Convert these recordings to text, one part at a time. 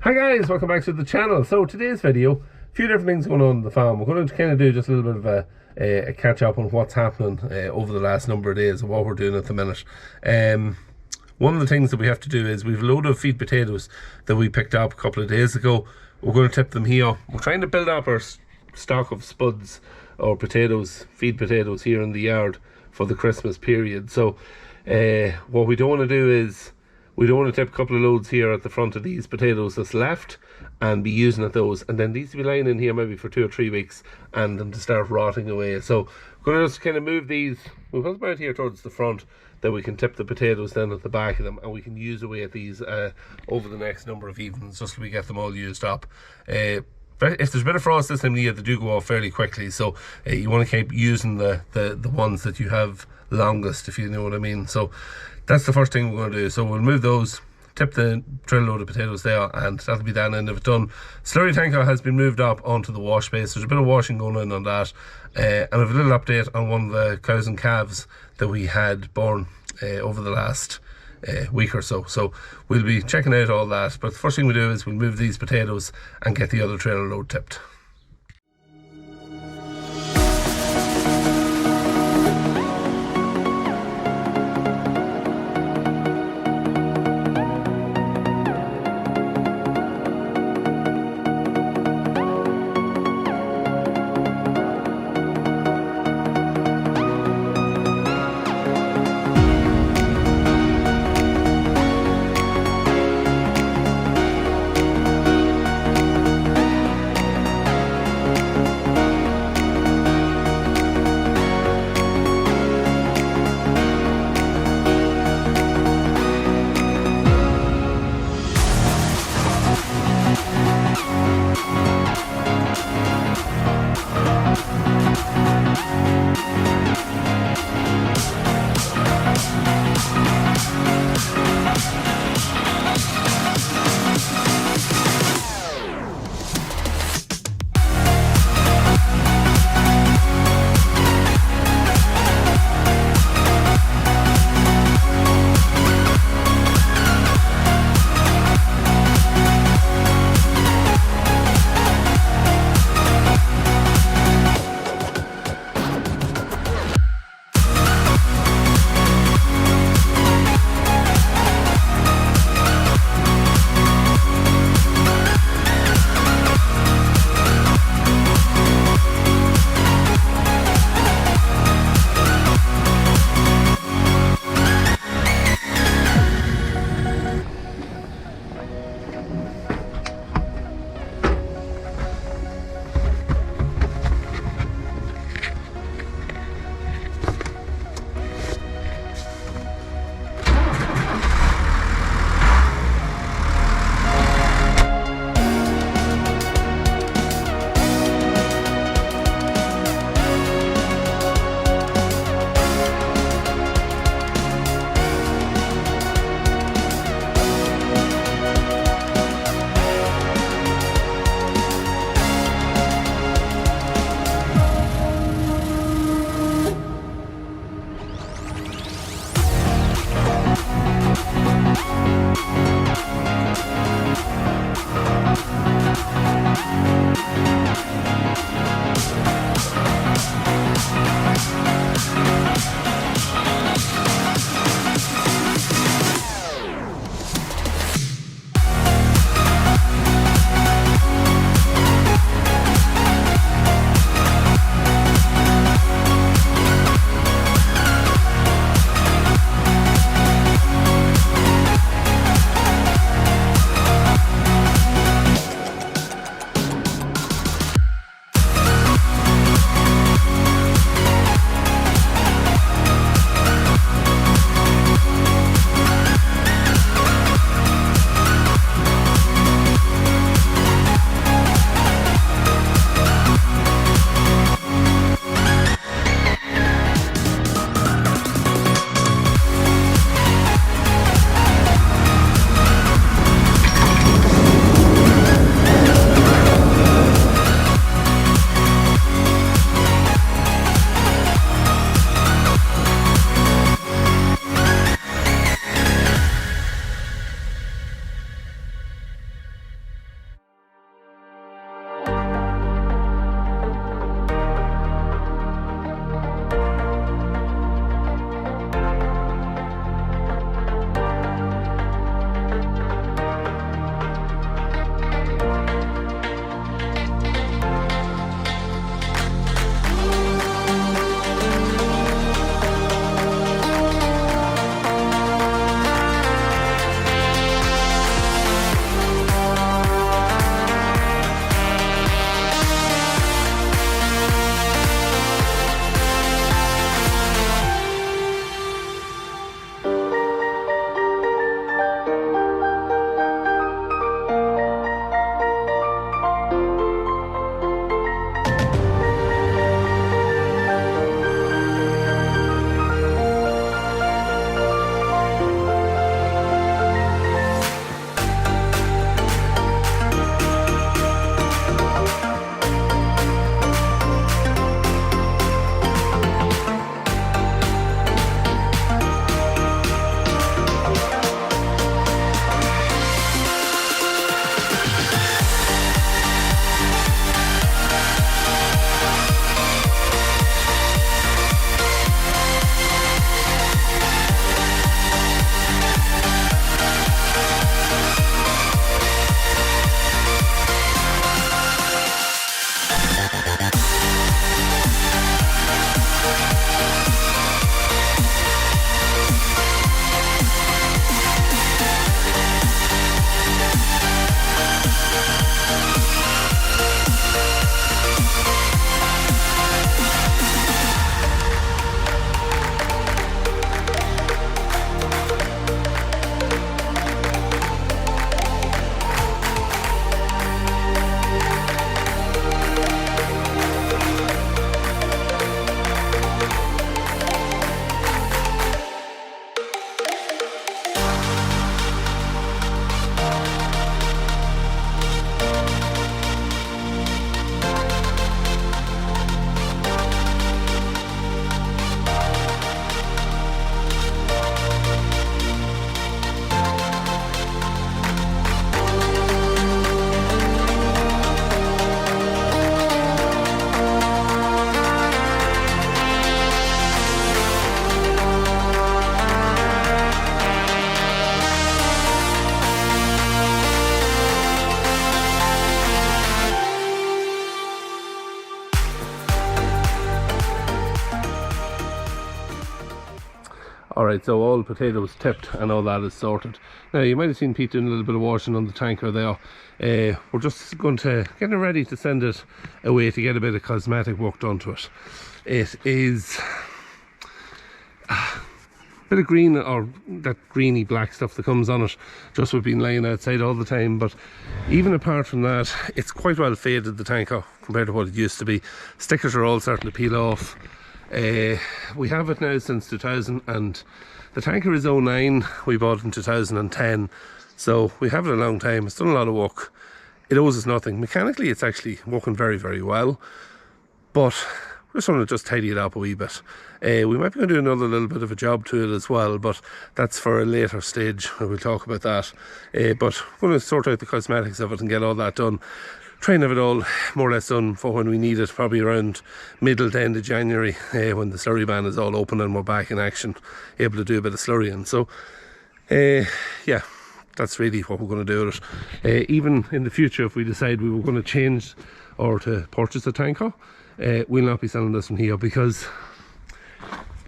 Hi guys, welcome back to the channel. So today's video, a few different things going on the farm. We're going to kind of do just a little bit of a catch up on what's happening over the last number of days and what we're doing at the minute. One of the things that we have to do is we've a load of feed potatoes that we picked up a couple of days ago. We're going to tip them here. We're trying to build up our stock of spuds or potatoes, feed potatoes here in the yard for the Christmas period. So what we don't want to do is we don't want to tip a couple of loads here at the front of these potatoes that's left and be using at those, and then these to be lying in here maybe for 2 or 3 weeks and then to start rotting away. So we're going to just kind of move these, we'll put them out here towards the front, then we can tip the potatoes then at the back of them, and we can use away at these over the next number of evenings, just so we get them all used up. If there's a bit of frost this time of year, they do go off fairly quickly, so you want to keep using the ones that you have longest, if you know what I mean. So that's the first thing we're going to do. So we'll move those, tip the trail load of potatoes there, and that'll be that end of it done. Slurry tanker has been moved up onto the wash base. There's a bit of washing going on that, and I have a little update on one of the cows and calves that we had born over the last week or so. So we'll be checking out all that, but the first thing we do is we'll move these potatoes and get the other trailer load tipped. Alright, so all potatoes tipped and all that is sorted. Now you might have seen Pete doing a little bit of washing on the tanker there. We're just going to get it ready to send it away to get a bit of cosmetic work done to it. It is a bit of green, or that greeny black stuff that comes on it, just with being laying outside all the time. But even apart from that, it's quite well faded, the tanker, compared to what it used to be. Stickers are all starting to peel off. We have it now since 2000, and the tanker is 09. We bought it in 2010, so we have it a long time. It's done a lot of work. It owes us nothing. Mechanically it's actually working very, very well, but we just want to just tidy it up a wee bit. We might be going to do another little bit of a job to it as well, but that's for a later stage. We'll talk about that. But we're going to sort out the cosmetics of it and get all that done. Try and have it all more or less done for when we need it, probably around middle to end of January, when the slurry ban is all open and we're back in action, able to do a bit of slurrying. So yeah, that's really what we're going to do with it. Even in the future, if we decide we were going to change or to purchase a tanker, we'll not be selling this one here, because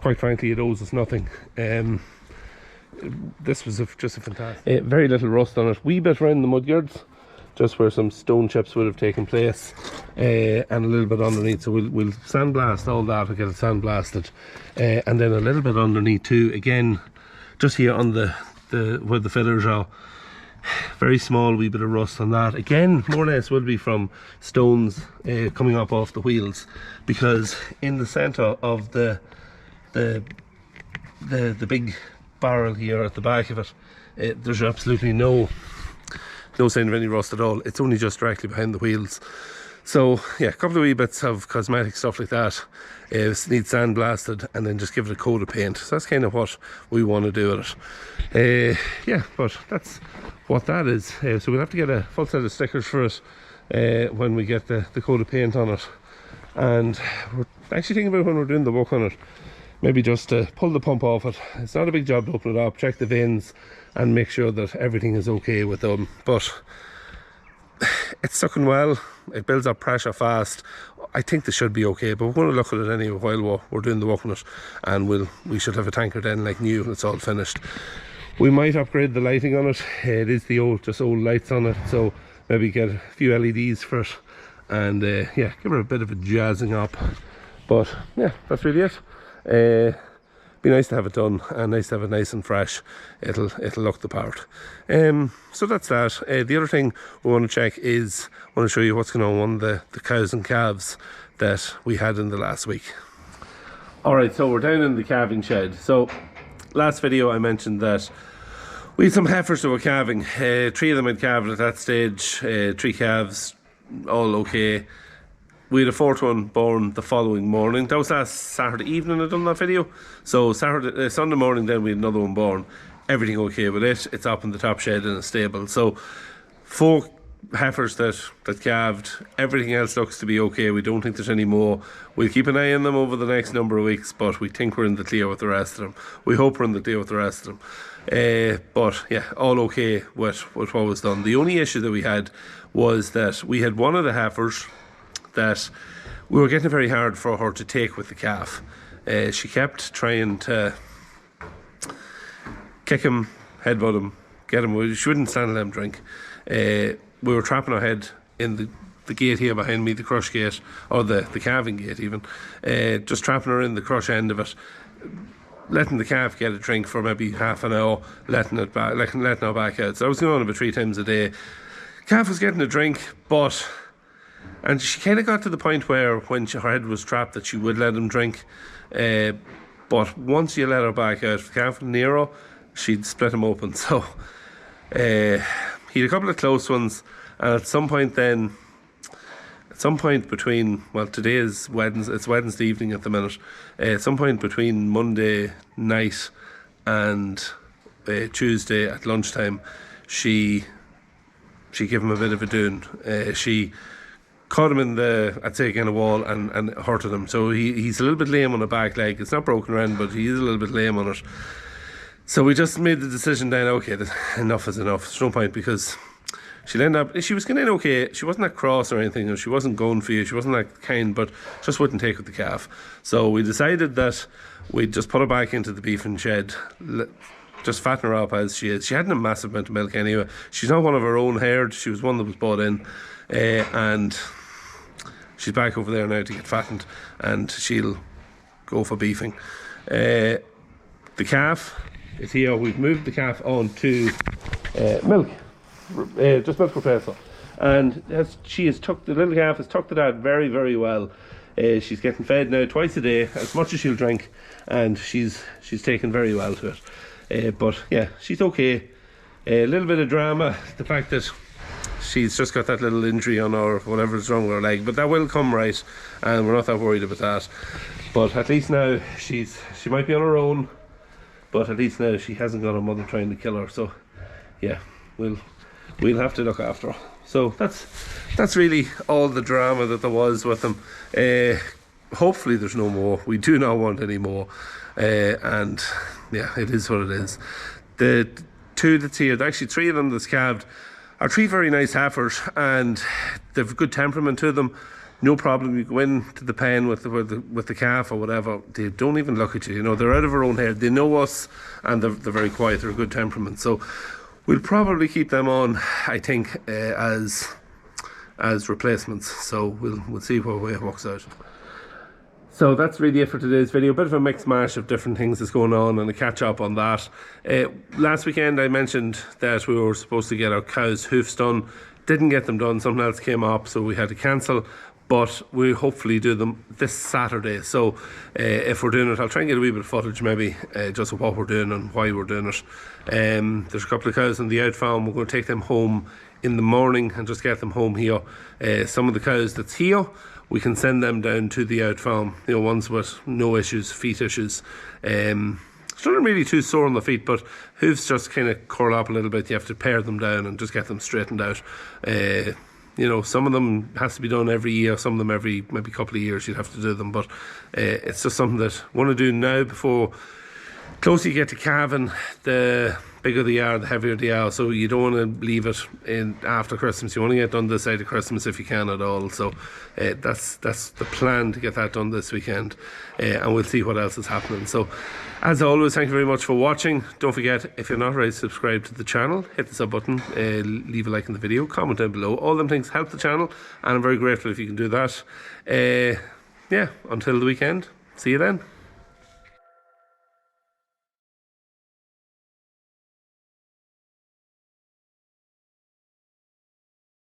quite frankly it owes us nothing. This was just a fantastic, very little rust on it, wee bit around the mudguards, just where some stone chips would have taken place, and a little bit underneath. So we'll sandblast all that, we'll get it sandblasted, and then a little bit underneath too, again just here on the where the fillers are. Very small wee bit of rust on that, again more or less will be from stones coming up off the wheels, because in the center of the big barrel here at the back of it, there's absolutely no sign of any rust at all. It's only just directly behind the wheels. So yeah, a couple of wee bits of cosmetic stuff like that. It needs sandblasted, and then just give it a coat of paint. So that's kind of what we want to do with it. Yeah, but that's what that is. So we'll have to get a full set of stickers for it when we get the coat of paint on it. And we're actually thinking about, when we're doing the work on it, maybe just to pull the pump off it. It's not a big job to open it up, check the vanes and make sure that everything is okay with them. But it's sucking well, it builds up pressure fast. I think this should be okay, but we're going to look at it anyway while we're doing the work on it, and we should have a tanker then like new when it's all finished. We might upgrade the lighting on it. It is the old lights on it, so maybe get a few LEDs for it, and yeah, give her a bit of a jazzing up. But yeah, that's really it. Be nice to have it done, and nice to have it nice and fresh. It'll look the part. So that's that. The other thing we want to check is, I want to show you what's going on with one of the cows and calves that we had in the last week. Alright, so we're down in the calving shed. So last video I mentioned that we had some heifers that were calving. 3 of them had calved at that stage, 3 calves, all okay. We had a 4th one born the following morning. That was last Saturday evening I done that video. So Sunday morning then we had another one born. Everything okay with it. It's up in the top shed in a stable. So 4 heifers that calved. Everything else looks to be okay. We don't think there's any more. We'll keep an eye on them over the next number of weeks, but we think we're in the clear with the rest of them. We hope we're in the clear with the rest of them. But yeah, all okay with what was done. The only issue that we had was that we had one of the heifers that we were getting it very hard for her to take with the calf. She kept trying to kick him, headbutt him, get him. She wouldn't stand and let him drink. We were trapping her head in the gate here behind me, the crush gate, or the calving gate even. Just trapping her in the crush end of it, letting the calf get a drink for maybe half an hour, letting her back out. So I was going on about 3 times a day. Calf was getting a drink, and she kind of got to the point where when her head was trapped that she would let him drink. But once you let her back out, if the calf was near her, she'd split him open. So he had a couple of close ones, and at some point between, well, today is Wednesday, it's Wednesday evening at the minute. At some point between Monday night and Tuesday at lunchtime, she gave him a bit of a doing. She caught him in a wall and hurted him. So he's a little bit lame on the back leg. It's not broken around, but he is a little bit lame on it. So we just made the decision then, okay, enough is enough. There's no point, because she was getting in okay. She wasn't that cross or anything, or she wasn't going for you. She wasn't that kind, but just wouldn't take with the calf. So we decided that we'd just put her back into the beefing shed, just fatten her up as she is. She hadn't a massive amount of milk anyway. She's not one of her own herd. She was one that was bought in, and she's back over there now to get fattened, and she'll go for beefing. The calf is here. We've moved the calf on to milk, just milk replacement, and she has tucked, the little calf has tucked it out very, very well. She's getting fed now twice a day, as much as she'll drink, and she's taken very well to it. But yeah, she's okay. A little bit of drama, the fact that she's just got that little injury on her, whatever's wrong with her leg, but that will come right, and we're not that worried about that. But at least now she might be on her own, but at least now she hasn't got her mother trying to kill her. So yeah, we'll have to look after her. So that's really all the drama that there was with them. Hopefully there's no more. We do not want any more. And yeah, it is what it is. The two that's here, actually 3 of them that's calved, are 3 very nice heifers, and they've good temperament to them. No problem. You go into the pen with the calf or whatever, they don't even look at you. You know, they're out of our own herd. They know us, and they're very quiet. They're a good temperament. So we'll probably keep them on, I think, as replacements. So we'll see what way it works out. So that's really it for today's video. A bit of a mixed mash of different things that's going on, and a catch up on that. Last weekend I mentioned that we were supposed to get our cows' hoofs done. Didn't get them done. Something else came up, so we had to cancel. But we'll hopefully do them this Saturday. So if we're doing it, I'll try and get a wee bit of footage maybe, just of what we're doing and why we're doing it. There's a couple of cows in the out farm. We're going to take them home in the morning and just get them home here. Some of the cows that's here, we can send them down to the out farm. You know, ones with no issues, feet issues. It's not really too sore on the feet, but hooves just kind of curl up a little bit. You have to pare them down and just get them straightened out. You know, some of them has to be done every year, some of them every maybe couple of years you'd have to do them, but it's just something that I want to do now before closer you get to calving. The bigger they are, the heavier they are, so you don't want to leave it in after Christmas. You want to get done this side of Christmas if you can at all. So that's the plan, to get that done this weekend, and we'll see what else is happening. So as always, thank you very much for watching. Don't forget, if you're not already subscribed to the channel, hit the sub button, leave a like in the video, comment down below. All them things help the channel, and I'm very grateful if you can do that. Yeah, until the weekend, see you then.